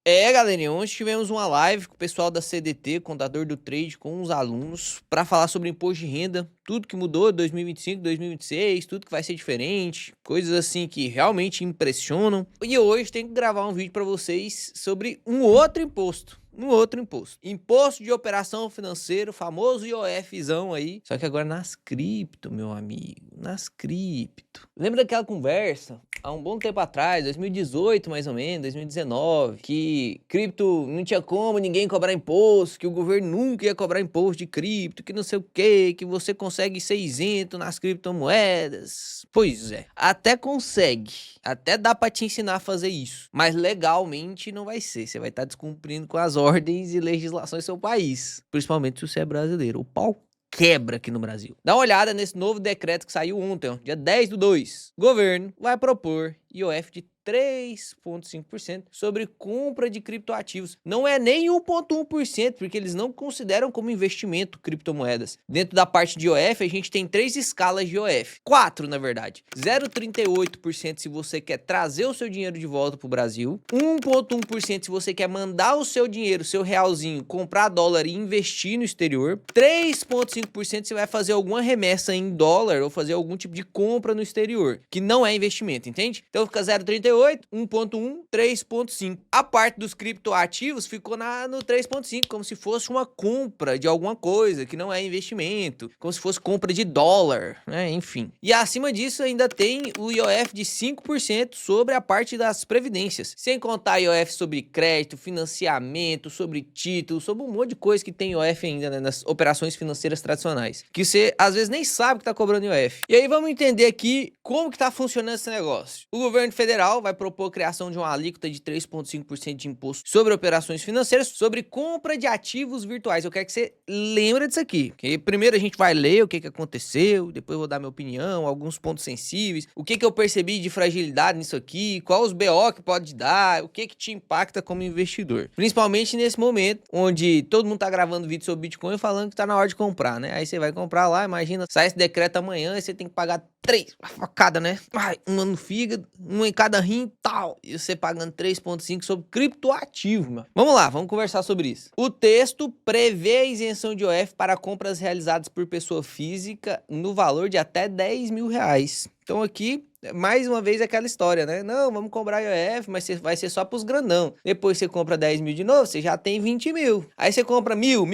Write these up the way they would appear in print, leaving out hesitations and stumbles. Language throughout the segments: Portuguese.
Galerinha, ontem tivemos uma live com o pessoal da CDT, Contador do Trade, com os alunos, para falar sobre imposto de renda, tudo que mudou de 2025, 2026, tudo que vai ser diferente, coisas assim que realmente impressionam. E hoje tem que gravar um vídeo para vocês sobre um outro imposto. Imposto de operação financeira, o famoso IOFzão aí. Só que agora nas cripto, meu amigo. Nas cripto. Lembra daquela conversa? Há um bom tempo atrás, 2018 mais ou menos, 2019, que cripto não tinha como ninguém cobrar imposto, que o governo nunca ia cobrar imposto de cripto, que não sei o que você consegue ser isento nas criptomoedas. Pois é, até consegue, até dá pra te ensinar a fazer isso, mas legalmente não vai ser, você vai estar descumprindo com as ordens e legislações do seu país, principalmente se você é brasileiro. O pau quebra aqui no Brasil. Dá uma olhada nesse novo decreto que saiu ontem, ó, dia 10/2. O governo vai propor IOF de 3,5% sobre compra de criptoativos. Não é nem 1,1%, porque eles não consideram como investimento criptomoedas. Dentro da parte de IOF, a gente tem 3 escalas de IOF. 4, na verdade. 0,38% se você quer trazer o seu dinheiro de volta para o Brasil. 1,1% se você quer mandar o seu dinheiro, seu realzinho, comprar dólar e investir no exterior. 3,5% se vai fazer alguma remessa em dólar ou fazer algum tipo de compra no exterior, que não é investimento, entende? Então fica 0,38, 1,1, 3,5. A parte dos criptoativos ficou no 3,5, como se fosse uma compra de alguma coisa que não é investimento, como se fosse compra de dólar, né? Enfim. E acima disso ainda tem o IOF de 5% sobre a parte das previdências, sem contar IOF sobre crédito, financiamento, sobre título, sobre um monte de coisa que tem IOF ainda, né, nas operações financeiras tradicionais, que você às vezes nem sabe que tá cobrando IOF. E aí vamos entender aqui como que tá funcionando esse negócio. O governo federal vai propor a criação de uma alíquota de 3,5% de imposto sobre operações financeiras, sobre compra de ativos virtuais. Eu quero que você lembre disso aqui, porque primeiro a gente vai ler o que aconteceu, depois eu vou dar minha opinião, alguns pontos sensíveis, o que eu percebi de fragilidade nisso aqui, qual os BO que pode dar, o que te impacta como investidor. Principalmente nesse momento, onde todo mundo tá gravando vídeo sobre Bitcoin falando que tá na hora de comprar, né? Aí você vai comprar lá, imagina, sai esse decreto amanhã e você tem que pagar 3 facada, né? Uma no fígado, uma em cada rim e tal. E você pagando 3,5 sobre criptoativo, mano. Vamos lá, vamos conversar sobre isso. O texto prevê a isenção de IOF para compras realizadas por pessoa física no valor de até 10 mil reais. Então aqui, mais uma vez, aquela história, né? Não, vamos cobrar IOF, mas vai ser só pros grandão. Depois você compra 10 mil de novo, você já tem 20 mil. Aí você compra mil,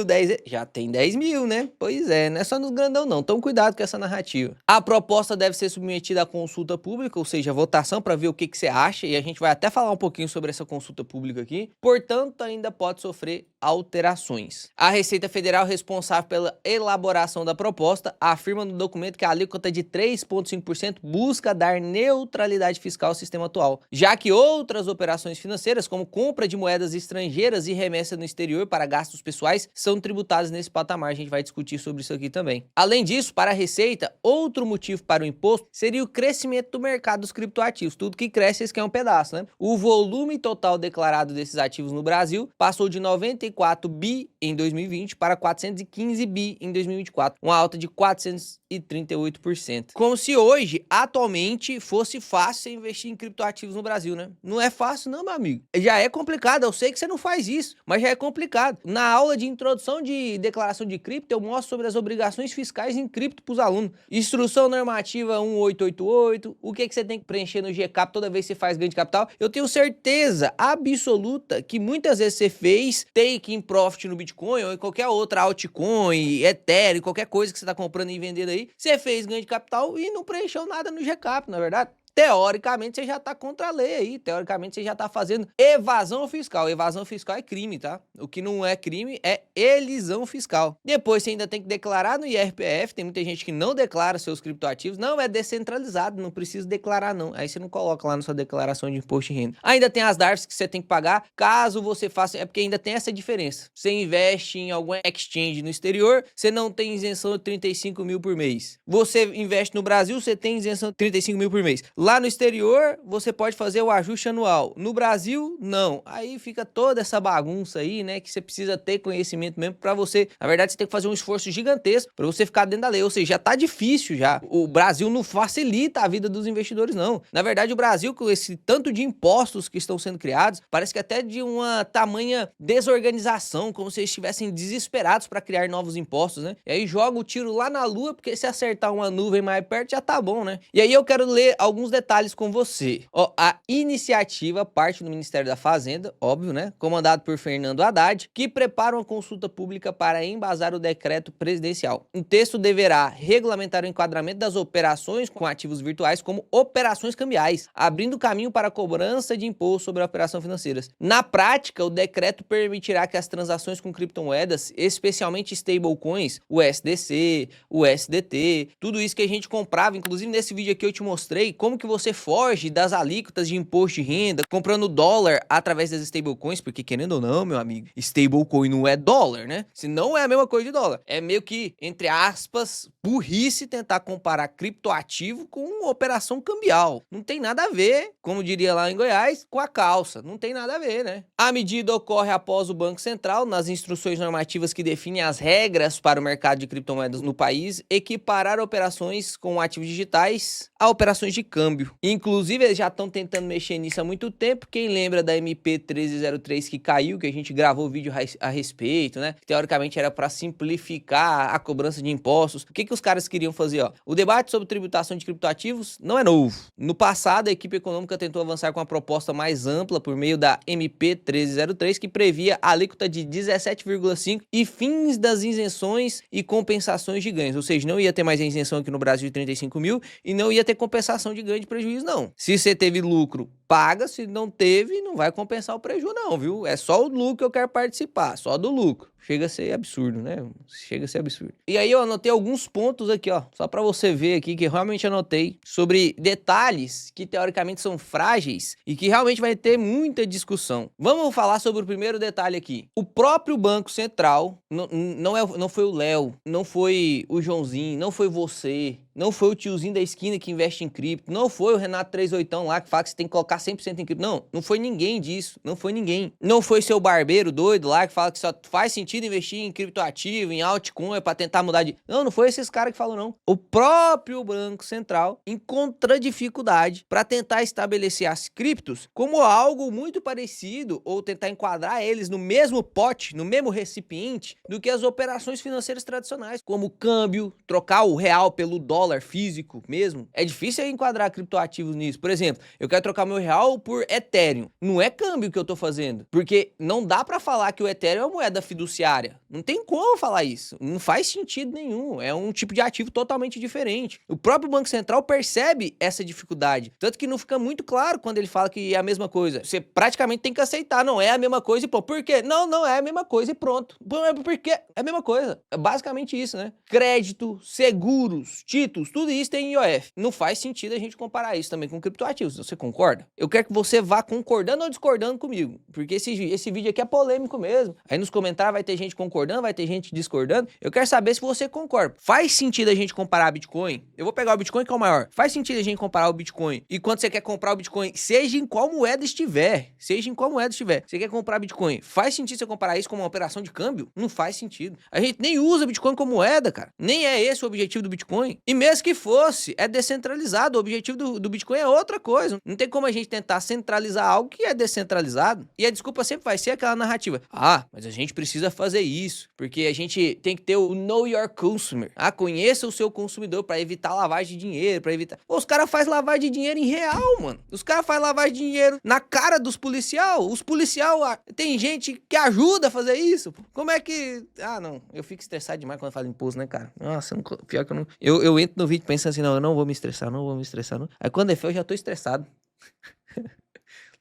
10, já tem 10 mil, né? Pois é, não é só nos grandão não. Então cuidado com essa narrativa. A proposta deve ser submetida à consulta pública, ou seja, votação para ver o que você acha. E a gente vai até falar um pouquinho sobre essa consulta pública aqui. Portanto, ainda pode sofrer alterações. A Receita Federal, responsável pela elaboração da proposta, afirma no documento que a alíquota de 3,5% busca dar neutralidade fiscal ao sistema atual, já que outras operações financeiras, como compra de moedas estrangeiras e remessa no exterior para gastos pessoais, são tributadas nesse patamar. A gente vai discutir sobre isso aqui também. Além disso, para a Receita, outro motivo para o imposto seria o crescimento do mercado dos criptoativos. Tudo que cresce, eles querem um pedaço, né? O volume total declarado desses ativos no Brasil passou de 94 bi em 2020 para 415 bi em 2024, uma alta de 438%. Como se hoje, atualmente, fosse fácil investir em criptoativos no Brasil, né? Não é fácil não, meu amigo. Já é complicado, eu sei que você não faz isso, mas já é complicado. Na aula de introdução de declaração de cripto, eu mostro sobre as obrigações fiscais em cripto para os alunos. Instrução normativa 1888, o que você tem que preencher no GCAP toda vez que você faz ganho de capital. Eu tenho certeza absoluta que muitas vezes você fez take in profit no Bitcoin ou em qualquer outra altcoin, Ethereum, qualquer coisa que você está comprando e vendendo aí, você fez ganho de capital e não preencheu nada no GCAP, na verdade. Teoricamente, você já tá contra a lei aí. Teoricamente, você já tá fazendo evasão fiscal. Evasão fiscal é crime, tá? O que não é crime é elisão fiscal. Depois, você ainda tem que declarar no IRPF. Tem muita gente que não declara seus criptoativos. Não, é descentralizado, não precisa declarar, não. Aí você não coloca lá na sua declaração de imposto de renda. Ainda tem as DARFs que você tem que pagar, caso você faça... É porque ainda tem essa diferença. Você investe em algum exchange no exterior, você não tem isenção de 35 mil por mês. Você investe no Brasil, você tem isenção de 35 mil por mês. Lá no exterior, você pode fazer o ajuste anual. No Brasil, não. Aí fica toda essa bagunça aí, né? Que você precisa ter conhecimento mesmo pra você. Na verdade, você tem que fazer um esforço gigantesco pra você ficar dentro da lei. Ou seja, já tá difícil já. O Brasil não facilita a vida dos investidores, não. Na verdade, o Brasil, com esse tanto de impostos que estão sendo criados, parece que até de uma tamanha desorganização, como se eles estivessem desesperados pra criar novos impostos, né? E aí joga o tiro lá na lua, porque se acertar uma nuvem mais perto já tá bom, né? E aí eu quero ler alguns detalhes com você. Ó, a iniciativa parte do Ministério da Fazenda, óbvio, né? Comandado por Fernando Haddad, que prepara uma consulta pública para embasar o decreto presidencial. O texto deverá regulamentar o enquadramento das operações com ativos virtuais como operações cambiais, abrindo caminho para a cobrança de imposto sobre operações financeiras. Na prática, o decreto permitirá que as transações com criptomoedas, especialmente stablecoins, o SDC, o SDT, tudo isso que a gente comprava, inclusive nesse vídeo aqui eu te mostrei como que você foge das alíquotas de imposto de renda, comprando dólar através das stablecoins, porque querendo ou não, meu amigo, stablecoin não é dólar, né? Se não é a mesma coisa de dólar. É meio que, entre aspas, burrice tentar comparar criptoativo com operação cambial. Não tem nada a ver, como diria lá em Goiás, com a calça. Não tem nada a ver, né? A medida ocorre após o Banco Central, nas instruções normativas que definem as regras para o mercado de criptomoedas no país, equiparar operações com ativos digitais a operações de câmbio. Inclusive, eles já estão tentando mexer nisso há muito tempo. Quem lembra da MP 1303 que caiu, que a gente gravou vídeo a respeito, né? Teoricamente era para simplificar a cobrança de impostos. O que os caras queriam fazer, ó? O debate sobre tributação de criptoativos não é novo. No passado, a equipe econômica tentou avançar com uma proposta mais ampla por meio da MP 1303, que previa a alíquota de 17,5% e fins das isenções e compensações de ganhos. Ou seja, não ia ter mais a isenção aqui no Brasil de 35 mil e não ia ter compensação de ganho de prejuízo, não. Se você teve lucro, paga. Se não teve, não vai compensar o prejuízo, não, viu? É só o lucro que eu quero participar, só do lucro. Chega a ser absurdo, né? Chega a ser absurdo. E aí eu anotei alguns pontos aqui, ó, só pra você ver aqui, que eu realmente anotei, sobre detalhes que teoricamente são frágeis e que realmente vai ter muita discussão. Vamos falar sobre o primeiro detalhe aqui. O próprio Banco Central, não foi o Léo, não foi o Joãozinho, não foi você, não foi o tiozinho da esquina que investe em cripto, não foi o Renato 38 lá que fala que você tem que colocar 100% em cripto. Não foi ninguém disso, não foi ninguém. Não foi seu barbeiro doido lá que fala que só faz sentido investir em criptoativo, em altcoin pra tentar mudar de... Não foi esses caras que falam, não. O próprio Banco Central encontra dificuldade para tentar estabelecer as criptos como algo muito parecido ou tentar enquadrar eles no mesmo pote, no mesmo recipiente do que as operações financeiras tradicionais, como câmbio, trocar o real pelo dólar físico mesmo. É difícil enquadrar criptoativos nisso. Por exemplo, eu quero trocar meu real por Ethereum. Não é câmbio que eu tô fazendo, porque não dá para falar que o Ethereum é uma moeda fiduciária. Não tem como falar isso. Não faz sentido nenhum. É um tipo de ativo totalmente diferente. O próprio Banco Central percebe essa dificuldade. Tanto que não fica muito claro quando ele fala que é a mesma coisa. Você praticamente tem que aceitar. Não é a mesma coisa e pô, por quê? Não é a mesma coisa e pronto. Porque é a mesma coisa. É basicamente isso, né? Crédito, seguros, títulos, tudo isso tem IOF. Não faz sentido a gente comparar isso também com criptoativos. Você concorda? Eu quero que você vá concordando ou discordando comigo. Porque esse vídeo aqui é polêmico mesmo. Aí nos comentários vai ter gente concordando, vai ter gente discordando. Eu quero saber se você concorda. Faz sentido a gente comparar Bitcoin? Eu vou pegar o Bitcoin que é o maior. Faz sentido a gente comparar o Bitcoin? E quando você quer comprar o Bitcoin, seja em qual moeda estiver. Seja em qual moeda estiver. Você quer comprar Bitcoin? Faz sentido você comparar isso com uma operação de câmbio? Não faz sentido. A gente nem usa Bitcoin como moeda, cara. Nem é esse o objetivo do Bitcoin. E mesmo que fosse, é descentralizado. O objetivo do Bitcoin é outra coisa. Não tem como a gente tentar centralizar algo que é descentralizado. E a desculpa sempre vai ser aquela narrativa. Ah, mas a gente precisa fazer isso, porque a gente tem que ter o Know Your Consumer. Ah, conheça o seu consumidor para evitar lavagem de dinheiro, para evitar... Pô, os caras fazem lavagem de dinheiro em real, mano. Os caras fazem lavagem de dinheiro na cara dos policial. Os policial, tem gente que ajuda a fazer isso. Como é que... Ah, não. Eu fico estressado demais quando eu falo imposto, né, cara? Nossa, pior que eu não... Eu entro no vídeo pensando assim, não, eu não vou me estressar, não. Aí quando é feio, eu já tô estressado.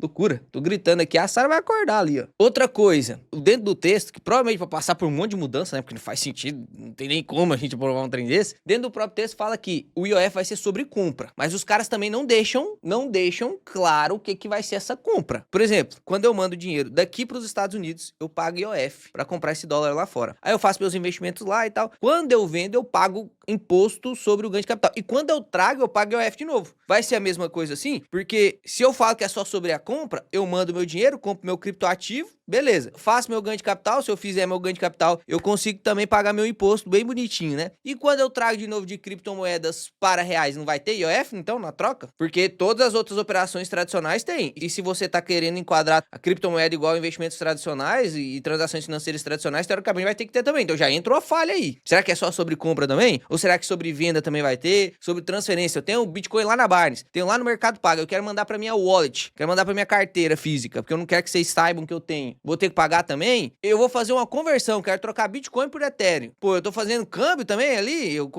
Loucura. Tô gritando aqui, a Sara vai acordar ali, ó. Outra coisa, dentro do texto, que provavelmente vai passar por um monte de mudança, né? Porque não faz sentido, não tem nem como a gente aprovar um trem desse. Dentro do próprio texto fala que o IOF vai ser sobre compra. Mas os caras também não deixam claro o que vai ser essa compra. Por exemplo, quando eu mando dinheiro daqui pros Estados Unidos, eu pago IOF pra comprar esse dólar lá fora. Aí eu faço meus investimentos lá e tal. Quando eu vendo, eu pago imposto sobre o ganho de capital. E quando eu trago, eu pago IOF de novo. Vai ser a mesma coisa assim? Porque se eu falo que é só sobre a compra, eu mando meu dinheiro, compro meu criptoativo, beleza. Faço meu ganho de capital, se eu fizer meu ganho de capital, eu consigo também pagar meu imposto bem bonitinho, né? E quando eu trago de novo de criptomoedas para reais, não vai ter IOF, então, na troca? Porque todas as outras operações tradicionais têm. E se você tá querendo enquadrar a criptomoeda igual a investimentos tradicionais e transações financeiras tradicionais, teoricamente vai ter que ter também. Então já entrou a falha aí. Será que é só sobre compra também? Ou será que sobre venda também vai ter? Sobre transferência? Eu tenho o Bitcoin lá na Binance, tenho lá no Mercado Pago, eu quero mandar pra minha wallet, quero mandar pra minha carteira física, porque eu não quero que vocês saibam que eu tenho. Vou ter que pagar também? Eu vou fazer uma conversão, quero trocar Bitcoin por Ethereum. Pô, eu tô fazendo câmbio também ali? Eu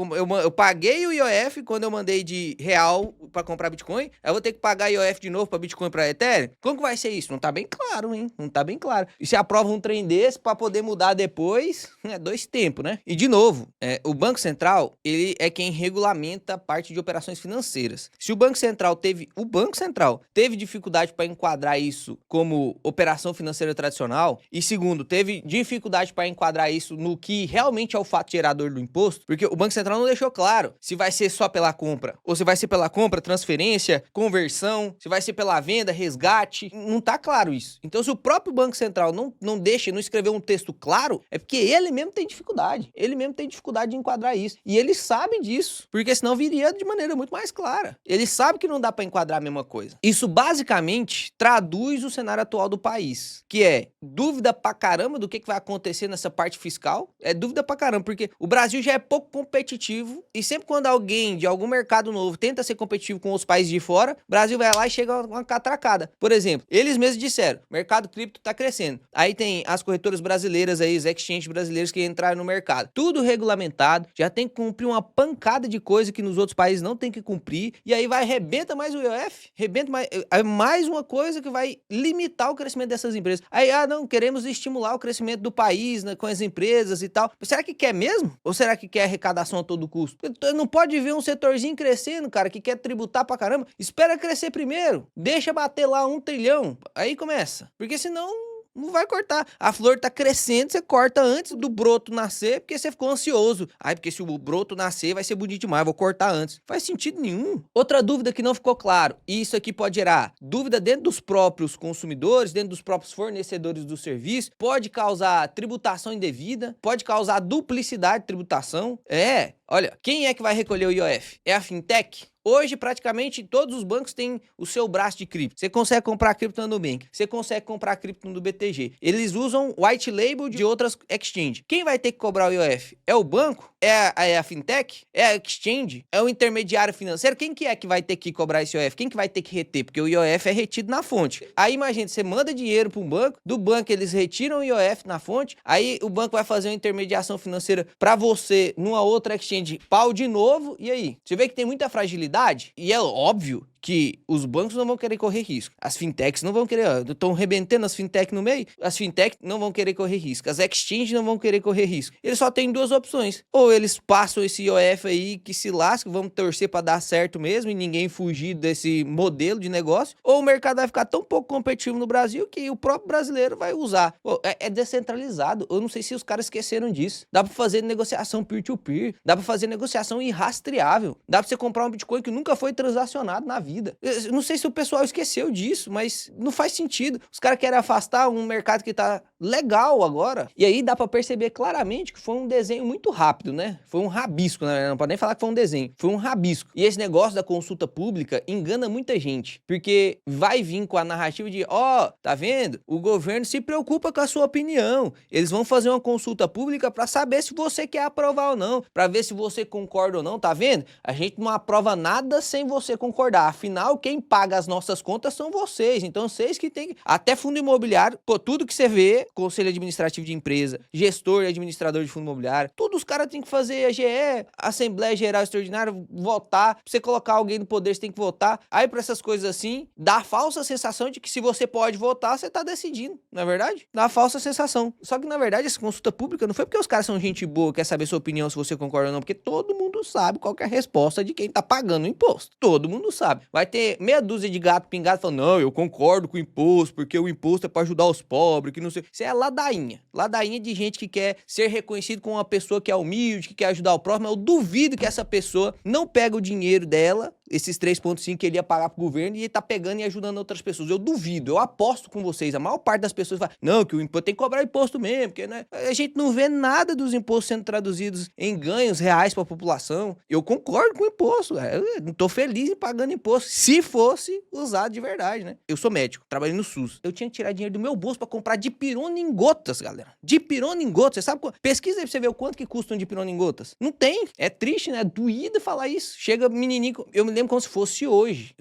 paguei o IOF quando eu mandei de real pra comprar Bitcoin, aí eu vou ter que pagar IOF de novo pra Bitcoin pra Ethereum? Como que vai ser isso? Não tá bem claro, hein? Não tá bem claro. E se aprova um trem desse pra poder mudar depois, é 2 tempos, né? E de novo, o Banco Central, ele é quem regulamenta a parte de operações financeiras. Se o Banco Central teve dificuldade para enquadrar isso como operação financeira tradicional, e segundo, teve dificuldade para enquadrar isso no que realmente é o fato gerador do imposto, porque o Banco Central não deixou claro se vai ser só pela compra, ou se vai ser pela compra, transferência, conversão, se vai ser pela venda, resgate, não tá claro isso. Então, se o próprio Banco Central não deixa, não escreveu um texto claro, é porque ele mesmo tem dificuldade de enquadrar isso. E ele sabe disso, porque senão viria de maneira muito mais clara. Ele sabe que não dá para enquadrar a mesma coisa. Isso basicamente traduz o cenário atual do país, que é dúvida pra caramba do que vai acontecer nessa parte fiscal. É dúvida pra caramba, porque o Brasil já é pouco competitivo e sempre quando alguém de algum mercado novo tenta ser competitivo com os países de fora, o Brasil vai lá e chega uma catracada. Por exemplo, eles mesmos disseram, o mercado cripto tá crescendo. Aí tem as corretoras brasileiras aí, os exchanges brasileiros que entraram no mercado. Tudo regulamentado, já tem que cumprir uma pancada de coisa que nos outros países não tem que cumprir, e aí vai, arrebenta mais o IOF, arrebenta mais, é mais uma coisa que vai limitar o crescimento dessas empresas. Aí, não, queremos estimular o crescimento do país, né, com as empresas e tal. Será que quer mesmo? Ou será que quer arrecadação a todo custo? Não pode ver um setorzinho crescendo, cara, que quer tributar pra caramba. Espera crescer primeiro, deixa bater lá 1 trilhão, aí começa. Porque senão não vai cortar. A flor tá crescendo, você corta antes do broto nascer, porque você ficou ansioso. Porque se o broto nascer, vai ser bonito demais, vou cortar antes. Faz sentido nenhum. Outra dúvida que não ficou claro, e isso aqui pode gerar dúvida dentro dos próprios consumidores, dentro dos próprios fornecedores do serviço, pode causar tributação indevida, pode causar duplicidade de tributação. Olha, quem é que vai recolher o IOF? É a fintech? Hoje, praticamente, todos os bancos têm o seu braço de cripto. Você consegue comprar cripto no Nubank, você consegue comprar cripto no BTG. Eles usam white label de outras exchange. Quem vai ter que cobrar o IOF? É o banco? É a fintech? É a exchange? É o intermediário financeiro? Quem que é que vai ter que cobrar esse IOF? Quem que vai ter que reter? Porque o IOF é retido na fonte. Aí, imagina, você manda dinheiro para um banco, do banco eles retiram o IOF na fonte, aí o banco vai fazer uma intermediação financeira para você numa outra exchange, pau de novo, e aí? Você vê que tem muita fragilidade? E é óbvio que os bancos não vão querer correr risco. As fintechs não vão querer, estão rebentando as fintechs no meio, as fintechs não vão querer correr risco, as exchanges não vão querer correr risco. Eles só têm 2 opções. Ou eles passam esse IOF aí que se lasca, vamos torcer para dar certo mesmo e ninguém fugir desse modelo de negócio, ou o mercado vai ficar tão pouco competitivo no Brasil que o próprio brasileiro vai usar. É descentralizado. Eu não sei se os caras esqueceram disso. Dá para fazer negociação peer-to-peer, dá para fazer negociação irrastreável, dá para você comprar um Bitcoin que nunca foi transacionado na vida. Eu não sei se o pessoal esqueceu disso, mas não faz sentido. Os caras querem afastar um mercado que tá legal agora. E aí dá pra perceber claramente que foi um desenho muito rápido, né? Foi um rabisco, né? Não pode nem falar que foi um desenho. Foi um rabisco. E esse negócio da consulta pública engana muita gente. Porque vai vir com a narrativa de, tá vendo? O governo se preocupa com a sua opinião. Eles vão fazer uma consulta pública pra saber se você quer aprovar ou não. Pra ver se você concorda ou não, tá vendo? A gente não aprova nada sem você concordar. Afinal, quem paga as nossas contas são vocês. Então, vocês que tem... Até fundo imobiliário, tudo que você vê conselho administrativo de empresa, gestor e administrador de fundo imobiliário, tudo os caras têm que fazer AGE, Assembleia Geral Extraordinária, votar. Pra você colocar alguém no poder, você tem que votar. Aí pra essas coisas assim, dá a falsa sensação de que se você pode votar, você tá decidindo, não é verdade? Dá a falsa sensação. Só que na verdade essa consulta pública não foi porque os caras são gente boa, quer saber sua opinião, se você concorda ou não, porque todo mundo sabe qual que é a resposta de quem tá pagando o imposto. Todo mundo sabe. Vai ter meia dúzia de gato pingado falando, não, eu concordo com o imposto, porque o imposto é pra ajudar os pobres, que não sei. Isso é ladainha. Ladainha de gente que quer ser reconhecido como uma pessoa que é humilde, que quer ajudar o próximo. Eu duvido que essa pessoa não pega o dinheiro dela, esses 3,5 que ele ia pagar pro governo, e ele tá pegando e ajudando outras pessoas. Eu duvido, eu aposto com vocês. A maior parte das pessoas fala, não, que o imposto tem que cobrar imposto mesmo, porque né, a gente não vê nada dos impostos sendo traduzidos em ganhos reais pra população. Eu concordo com o imposto, eu não tô feliz em pagando imposto, se fosse usado de verdade, né? Eu sou médico, trabalhei no SUS. Eu tinha que tirar dinheiro do meu bolso pra comprar dipirona em gotas, galera. Dipirona em gotas, você sabe? Pesquisa aí pra você ver o quanto que custa um dipirona em gotas. Não tem, é triste, né? É doído falar isso. Chega menininho, eu me lembro como se fosse hoje.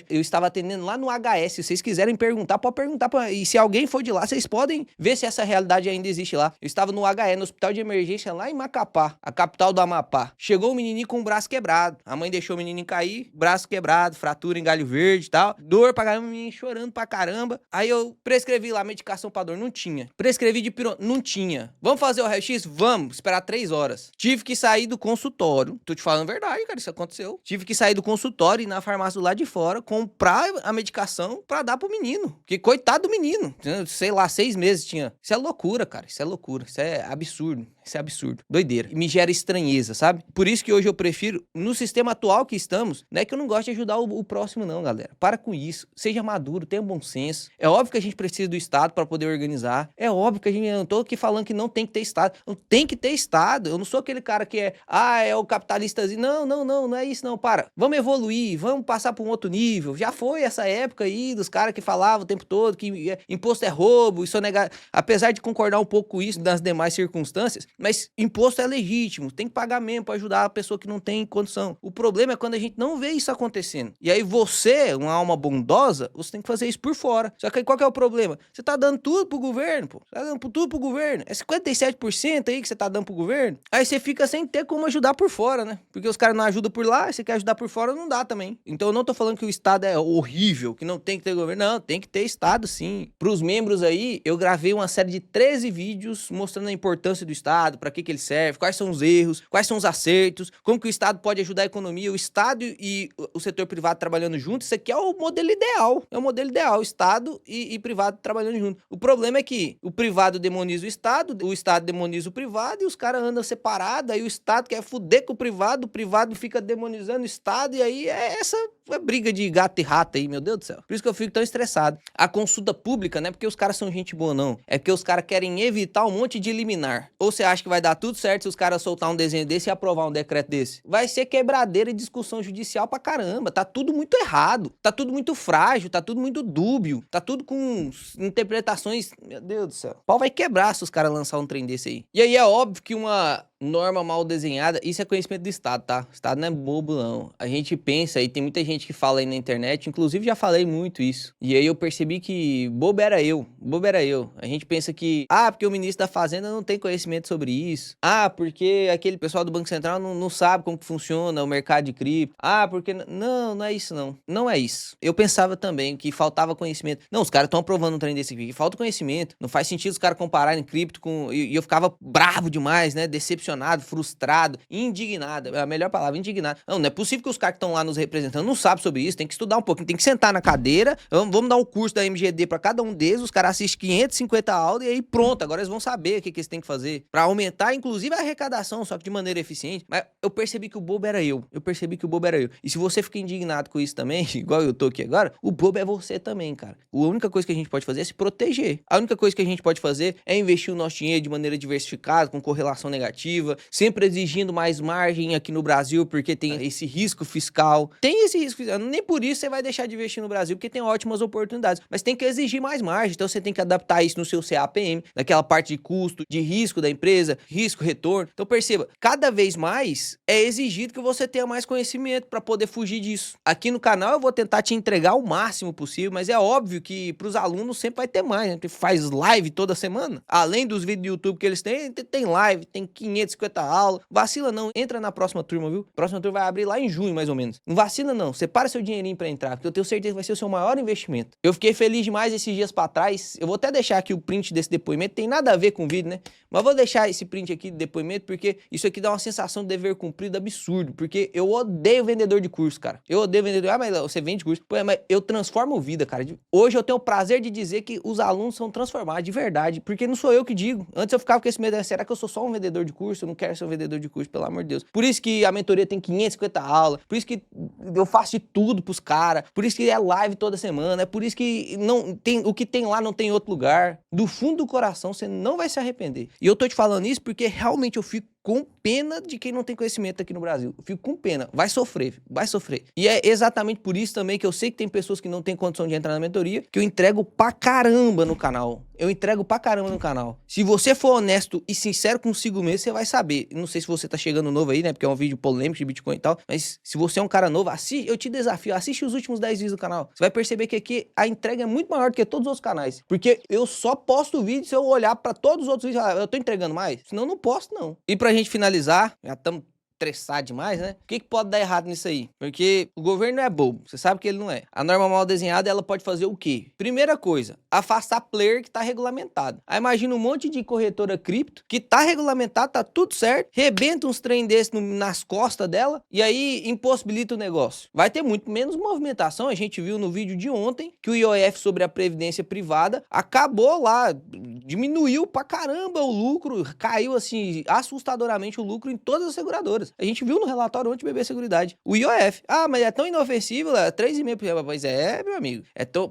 Eu estava atendendo lá no HS. Se vocês quiserem perguntar, pode perguntar. E se alguém for de lá, vocês podem ver se essa realidade ainda existe lá. Eu estava no HS, no hospital de emergência lá em Macapá, a capital do Amapá. Chegou um menininho com o braço quebrado. A mãe deixou o menininho cair, braço quebrado, fratura em galho verde e tal. Dor pra caramba, o menino chorando pra caramba. Aí eu prescrevi lá medicação pra dor, não tinha. Prescrevi dipirona, não tinha. Vamos fazer o raio-x? Vamos, esperar 3 horas. Tive que sair do consultório. Tô te falando a verdade, cara, isso aconteceu. Tive que sair do consultório e ir na farmácia do lado de fora, comprar a medicação pra dar pro menino. Porque coitado do menino. Sei lá, 6 meses tinha. Isso é loucura, cara. Isso é loucura. Isso é absurdo. Isso é absurdo. Doideira. Me gera estranheza, sabe? Por isso que hoje eu prefiro, no sistema atual que estamos, não é que eu não gosto de ajudar o próximo, não, galera. Para com isso. Seja maduro, tenha bom senso. É óbvio que a gente precisa do Estado para poder organizar. É óbvio que a gente, eu não tô aqui falando que não tem que ter Estado. Não tem que ter Estado. Eu não sou aquele cara que é o capitalistazinho. Não é isso, não. Para. Vamos evoluir, vamos passar para um outro nível. Já foi essa época aí dos caras que falavam o tempo todo que imposto é roubo, isso é negar. Apesar de concordar um pouco com isso nas demais circunstâncias, mas imposto é legítimo, tem que pagar mesmo para ajudar a pessoa que não tem condição. O problema é quando a gente não vê isso acontecendo. E aí você, uma alma bondosa, você tem que fazer isso por fora. Só que aí qual que é o problema? Você tá dando tudo pro governo, pô. Você tá dando tudo pro governo. É 57% aí que você tá dando pro governo. Aí você fica sem ter como ajudar por fora, né? Porque os caras não ajudam por lá, você quer ajudar por fora, não dá também. Então eu não tô falando que o Estado é horrível, que não tem que ter governo. Não, tem que ter Estado sim. Pros membros aí, eu gravei uma série de 13 vídeos mostrando a importância do Estado, para que ele serve, quais são os erros, quais são os acertos, como que o Estado pode ajudar a economia, o Estado e o setor privado trabalhando junto. Isso aqui é o modelo ideal. É o modelo ideal, Estado e privado trabalhando junto. O problema é que o privado demoniza o Estado demoniza o privado e os caras andam separados, aí o Estado quer fuder com o privado fica demonizando o Estado e aí é essa briga de gato e rato aí, meu Deus do céu. Por isso que eu fico tão estressado. A consulta pública não é porque os caras são gente boa, não. É porque os caras querem evitar um monte de liminar. Ou você acha que vai dar tudo certo se os caras soltar um desenho desse e aprovar um decreto desse? Vai ser quebradeira e discussão judicial pra caramba. Tá tudo muito errado. Tá tudo muito frágil. Tá tudo muito dúbio. Tá tudo com interpretações... Meu Deus do céu. O pau vai quebrar se os caras lançar um trem desse aí. E aí é óbvio que uma norma mal desenhada, isso é conhecimento do Estado, tá? O Estado não é bobo, não. A gente pensa, e tem muita gente que fala aí na internet, inclusive já falei muito isso. E aí eu percebi que bobo era eu. A gente pensa que, porque o ministro da Fazenda não tem conhecimento sobre isso. Porque aquele pessoal do Banco Central não sabe como que funciona o mercado de cripto. Porque... Não é isso, não. Não é isso. Eu pensava também que faltava conhecimento. Não, os caras estão aprovando um trem desse aqui, que falta conhecimento. Não faz sentido os caras compararem cripto com... E eu ficava bravo demais, né? Decepcionado, frustrado, indignado. É a melhor palavra, indignado. Não é possível que os caras que estão lá nos representando não sabem sobre isso. Tem que estudar um pouquinho, tem que sentar na cadeira. Vamos dar um curso da MGD pra cada um deles. Os caras assistem 550 aulas e aí pronto. Agora eles vão saber o que eles têm que fazer pra aumentar, inclusive, a arrecadação, só que de maneira eficiente. Mas eu percebi que o bobo era eu. E se você fica indignado com isso também, igual eu tô aqui agora, o bobo é você também, cara. A única coisa que a gente pode fazer é se proteger. A única coisa que a gente pode fazer é investir o nosso dinheiro de maneira diversificada, com correlação negativa, sempre exigindo mais margem aqui no Brasil, porque tem esse risco fiscal. Tem esse risco fiscal. Nem por isso você vai deixar de investir no Brasil, porque tem ótimas oportunidades. Mas tem que exigir mais margem. Então você tem que adaptar isso no seu CAPM, naquela parte de custo, de risco da empresa, empresa, risco, retorno. Então perceba, cada vez mais é exigido que você tenha mais conhecimento para poder fugir disso. Aqui no canal eu vou tentar te entregar o máximo possível, mas é óbvio que para os alunos sempre vai ter mais, né? Faz live toda semana. Além dos vídeos do YouTube que eles têm, tem live, tem 550 aulas. Vacila não, entra na próxima turma, viu? A próxima turma vai abrir lá em junho, mais ou menos. Não vacila não, separa seu dinheirinho para entrar, porque eu tenho certeza que vai ser o seu maior investimento. Eu fiquei feliz demais esses dias para trás. Eu vou até deixar aqui o print desse depoimento, tem nada a ver com o vídeo, né? Mas vou deixar esse print aqui de depoimento, porque isso aqui dá uma sensação de dever cumprido absurdo, porque eu odeio vendedor de curso, cara. Eu odeio vendedor. Ah, mas você vende curso. Pô, mas eu transformo vida, cara. Hoje eu tenho o prazer de dizer que os alunos são transformados, de verdade, porque não sou eu que digo. Antes eu ficava com esse medo, será que eu sou só um vendedor de curso? Eu não quero ser um vendedor de curso, pelo amor de Deus. Por isso que a mentoria tem 550 aulas, por isso que eu faço de tudo pros caras, por isso que é live toda semana, é por isso que não tem, o que tem lá não tem em outro lugar. Do fundo do coração, você não vai se arrepender. E eu tô te falando isso porque realmente eu fico com pena de quem não tem conhecimento aqui no Brasil. Eu fico com pena. Vai sofrer, vai sofrer. E é exatamente por isso também que eu sei que tem pessoas que não têm condição de entrar na mentoria, que eu entrego pra caramba no canal. Eu entrego pra caramba no canal. Se você for honesto e sincero consigo mesmo, você vai saber. Não sei se você tá chegando novo aí, né? Porque é um vídeo polêmico de Bitcoin e tal. Mas se você é um cara novo, assiste, eu te desafio, assiste os últimos 10 vídeos do canal. Você vai perceber que aqui a entrega é muito maior do que todos os outros canais. Porque eu só posto vídeo se eu olhar pra todos os outros vídeos. Eu tô entregando mais? Senão eu não posto, não. E pra gente finalizar, já estamos estressado demais, né? O que pode dar errado nisso aí? Porque o governo é bobo, você sabe que ele não é. A norma mal desenhada, ela pode fazer o quê? Primeira coisa, afastar player que tá regulamentado. Aí imagina um monte de corretora cripto que tá regulamentado, tá tudo certo, rebenta uns trem desses nas costas dela e aí impossibilita o negócio. Vai ter muito menos movimentação. A gente viu no vídeo de ontem que o IOF sobre a previdência privada acabou lá, diminuiu pra caramba o lucro, caiu assim assustadoramente o lucro em todas as seguradoras. A gente viu no relatório ontem BB Seguridade. O IOF. Ah, mas é tão inofensivo, é 3,5%. Pois é, meu amigo.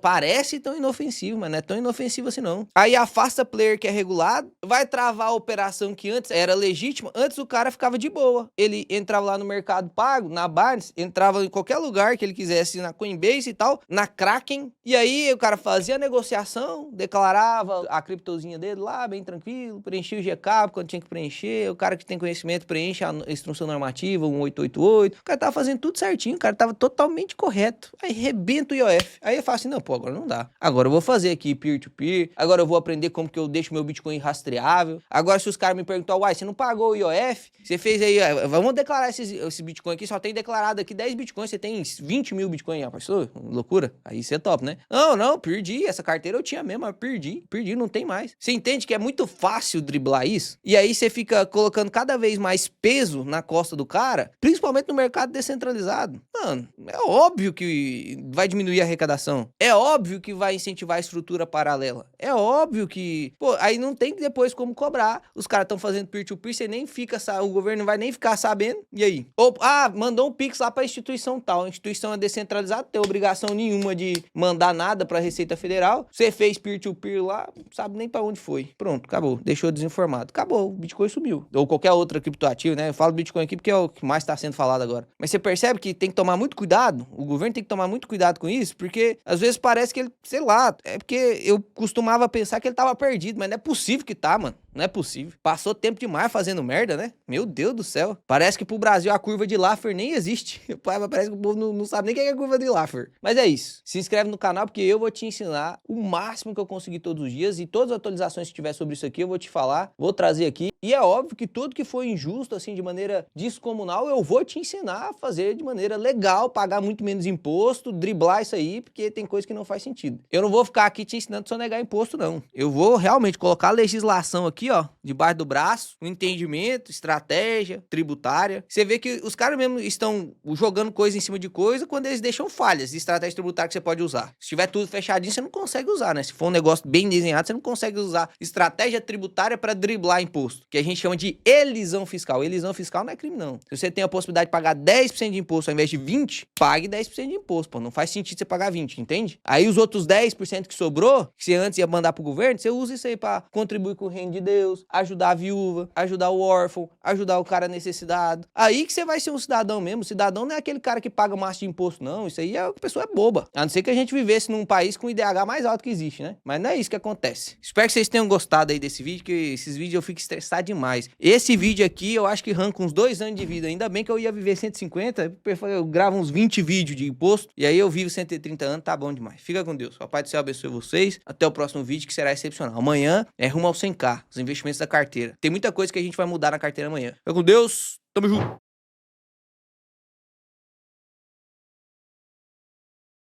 Parece tão inofensivo, mas não é tão inofensivo assim não. Aí afasta player que é regulado, vai travar a operação que antes era legítima. Antes o cara ficava de boa. Ele entrava lá no Mercado Pago, na Binance, entrava em qualquer lugar que ele quisesse, na Coinbase e tal, na Kraken. E aí o cara fazia a negociação, declarava a criptozinha dele lá, bem tranquilo, preenchia o GCAP quando tinha que preencher. O cara que tem conhecimento preenche a instrução normativa, 1888. O cara tava fazendo tudo certinho, o cara tava totalmente correto. Aí rebenta o IOF. Aí eu falo assim, não, pô, agora não dá. Agora eu vou fazer aqui peer-to-peer, agora eu vou aprender como que eu deixo meu Bitcoin rastreável. Agora se os caras me perguntam, uai, você não pagou o IOF? Você fez aí, vamos declarar esse Bitcoin aqui, só tem declarado aqui 10 Bitcoins, você tem 20 mil Bitcoin, pastor, loucura. Aí você é top, né? Não, perdi, essa carteira eu tinha mesmo, mas perdi, não tem mais. Você entende que é muito fácil driblar isso? E aí você fica colocando cada vez mais peso na costa do cara, principalmente no mercado descentralizado. Mano, é óbvio que vai diminuir a arrecadação. É óbvio que vai incentivar a estrutura paralela. É óbvio que... Pô, aí não tem depois como cobrar. Os caras estão fazendo peer-to-peer, você nem fica... O governo não vai nem ficar sabendo. E aí? Ou, mandou um Pix lá pra instituição tal. A instituição é descentralizada, não tem obrigação nenhuma de mandar nada pra Receita Federal. Você fez peer-to-peer lá, não sabe nem pra onde foi. Pronto, acabou. Deixou desinformado. Acabou, o Bitcoin sumiu. Ou qualquer outra criptoativo, né? Eu falo Bitcoin aqui porque é o que mais está sendo falado agora. Mas você percebe que tem que tomar muito cuidado, o governo tem que tomar muito cuidado com isso, porque às vezes parece que ele, sei lá, é porque eu costumava pensar que ele tava perdido, mas não é possível que tá, mano. Não é possível. Passou tempo demais fazendo merda, né? Meu Deus do céu. Parece que pro Brasil a curva de Laffer nem existe. Parece que o povo não sabe nem o que é a curva de Laffer. Mas é isso. Se inscreve no canal porque eu vou te ensinar o máximo que eu conseguir todos os dias e todas as atualizações que tiver sobre isso aqui eu vou te falar, vou trazer aqui. E é óbvio que tudo que for injusto, assim, de maneira descomunal, eu vou te ensinar a fazer de maneira legal, pagar muito menos imposto, driblar isso aí, porque tem coisa que não faz sentido. Eu não vou ficar aqui te ensinando a sonegar imposto, não. Eu vou realmente colocar a legislação aqui, ó, debaixo do braço, um entendimento, estratégia tributária. Você vê que os caras mesmo estão jogando coisa em cima de coisa quando eles deixam falhas de estratégia tributária que você pode usar. Se tiver tudo fechadinho, você não consegue usar, né? Se for um negócio bem desenhado, você não consegue usar estratégia tributária para driblar imposto, que a gente chama de elisão fiscal. Elisão fiscal não é crime, não. Se você tem a possibilidade de pagar 10% de imposto ao invés de 20%, pague 10% de imposto, pô. Não faz sentido você pagar 20%, entende? Aí os outros 10% que sobrou, que você antes ia mandar pro governo, você usa isso aí para contribuir com o RENDD, Deus, ajudar a viúva, ajudar o órfão, ajudar o cara necessitado. Aí que você vai ser um cidadão mesmo. O cidadão não é aquele cara que paga massa de imposto, não. Isso aí é a pessoa é boba. A não ser que a gente vivesse num país com o IDH mais alto que existe, né? Mas não é isso que acontece. Espero que vocês tenham gostado aí desse vídeo, que esses vídeos eu fico estressado demais. Esse vídeo aqui eu acho que arranca uns 2 anos de vida. Ainda bem que eu ia viver 150, eu gravo uns 20 vídeos de imposto, e aí eu vivo 130 anos, tá bom demais. Fica com Deus. O Pai do Céu abençoe vocês. Até o próximo vídeo, que será excepcional. Amanhã é rumo ao 100k, os investimentos da carteira. Tem muita coisa que a gente vai mudar na carteira amanhã. Fica com Deus. Tamo junto.